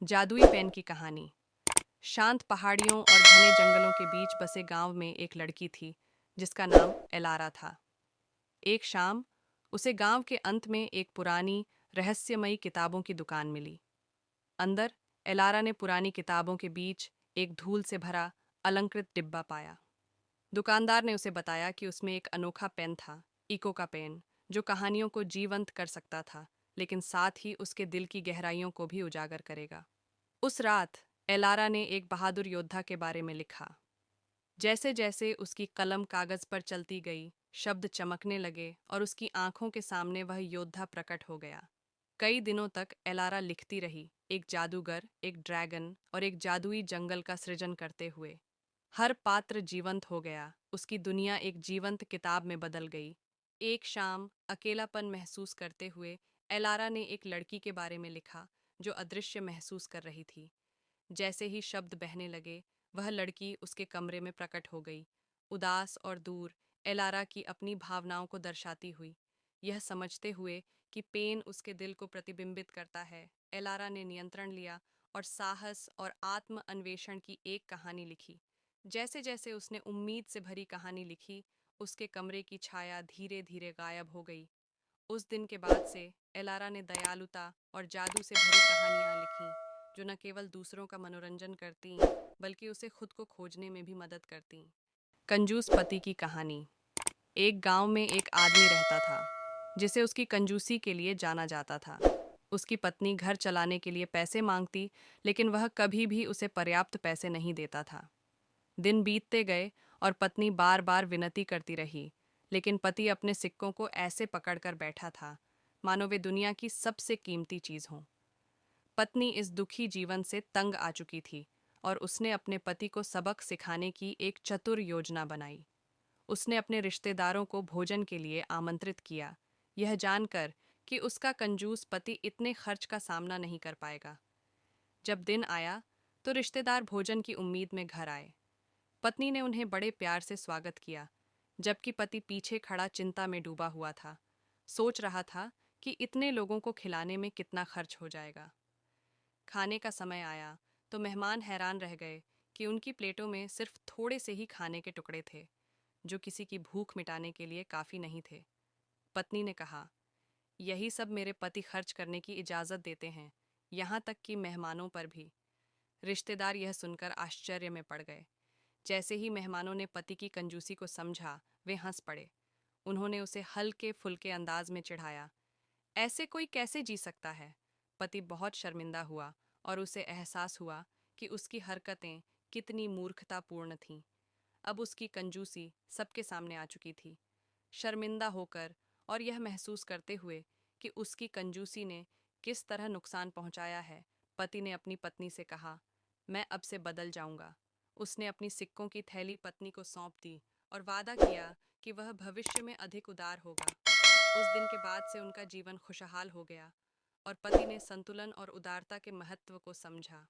जादुई पेन की कहानी। शांत पहाड़ियों और घने जंगलों के बीच बसे गांव में एक लड़की थी जिसका नाम एलारा था। एक शाम उसे गांव के अंत में एक पुरानी रहस्यमयी किताबों की दुकान मिली। अंदर एलारा ने पुरानी किताबों के बीच एक धूल से भरा अलंकृत डिब्बा पाया। दुकानदार ने उसे बताया कि उसमें एक अनोखा पेन था, इको का पेन, जो कहानियों को जीवंत कर सकता था, लेकिन साथ ही उसके दिल की गहराइयों को भी उजागर करेगा। उस रात एलारा ने एक बहादुर योद्धा के बारे में लिखा। जैसे जैसे उसकी कलम कागज पर चलती गई, शब्द चमकने लगे और उसकी आंखों के सामने वह योद्धा प्रकट हो गया। कई दिनों तक एलारा लिखती रही, एक जादूगर, एक ड्रैगन और एक जादुई जंगल का सृजन करते हुए। हर पात्र जीवंत हो गया, उसकी दुनिया एक जीवंत किताब में बदल गई। एक शाम अकेलापन महसूस करते हुए एलारा ने एक लड़की के बारे में लिखा जो अदृश्य महसूस कर रही थी। जैसे ही शब्द बहने लगे, वह लड़की उसके कमरे में प्रकट हो गई, उदास और दूर, एलारा की अपनी भावनाओं को दर्शाती हुई। यह समझते हुए कि पेन उसके दिल को प्रतिबिंबित करता है, एलारा ने नियंत्रण लिया और साहस और आत्म अन्वेषण की एक कहानी लिखी। जैसे जैसे उसने उम्मीद से भरी कहानी लिखी, उसके कमरे की छाया धीरे धीरे गायब हो गई। उस दिन के बाद से एलारा ने दयालुता और जादू से भरी कहानियां लिखीं, जो न केवल दूसरों का मनोरंजन करतीं, बल्कि उसे खुद को खोजने में भी मदद करतीं। कंजूस पति की कहानी। एक गांव में एक आदमी रहता था जिसे उसकी कंजूसी के लिए जाना जाता था। उसकी पत्नी घर चलाने के लिए पैसे मांगती, लेकिन वह कभी भी उसे पर्याप्त पैसे नहीं देता था। दिन बीतते गए और पत्नी बार बार विनती करती रही, लेकिन पति अपने सिक्कों को ऐसे पकड़कर बैठा था मानो वे दुनिया की सबसे कीमती चीज हों। पत्नी इस दुखी जीवन से तंग आ चुकी थी और उसने अपने पति को सबक सिखाने की एक चतुर योजना बनाई। उसने अपने रिश्तेदारों को भोजन के लिए आमंत्रित किया, यह जानकर कि उसका कंजूस पति इतने खर्च का सामना नहीं कर पाएगा। जब दिन आया तो रिश्तेदार भोजन की उम्मीद में घर आए। पत्नी ने उन्हें बड़े प्यार से स्वागत किया, जबकि पति पीछे खड़ा चिंता में डूबा हुआ था। सोच रहा था कि इतने लोगों को खिलाने में कितना खर्च हो जाएगा। खाने का समय आया तो मेहमान हैरान रह गए कि उनकी प्लेटों में सिर्फ थोड़े से ही खाने के टुकड़े थे, जो किसी की भूख मिटाने के लिए काफ़ी नहीं थे। पत्नी ने कहा, यही सब मेरे पति खर्च करने की इजाज़त देते हैं, यहाँ तक कि मेहमानों पर भी। रिश्तेदार यह सुनकर आश्चर्य में पड़ गए। जैसे ही मेहमानों ने पति की कंजूसी को समझा, वे हंस पड़े। उन्होंने उसे हल्के फुल्के अंदाज में चिढ़ाया, ऐसे कोई कैसे जी सकता है। पति बहुत शर्मिंदा हुआ और उसे एहसास हुआ कि उसकी हरकतें कितनी मूर्खतापूर्ण थीं। अब उसकी कंजूसी सबके सामने आ चुकी थी। शर्मिंदा होकर और यह महसूस करते हुए कि उसकी कंजूसी ने किस तरह नुकसान पहुंचाया है, पति ने अपनी पत्नी से कहा, मैं अब से बदल जाऊंगा। उसने अपनी सिक्कों की थैली पत्नी को सौंप दी और वादा किया कि वह भविष्य में अधिक उदार होगा। उस दिन के बाद से उनका जीवन खुशहाल हो गया और पति ने संतुलन और उदारता के महत्व को समझा।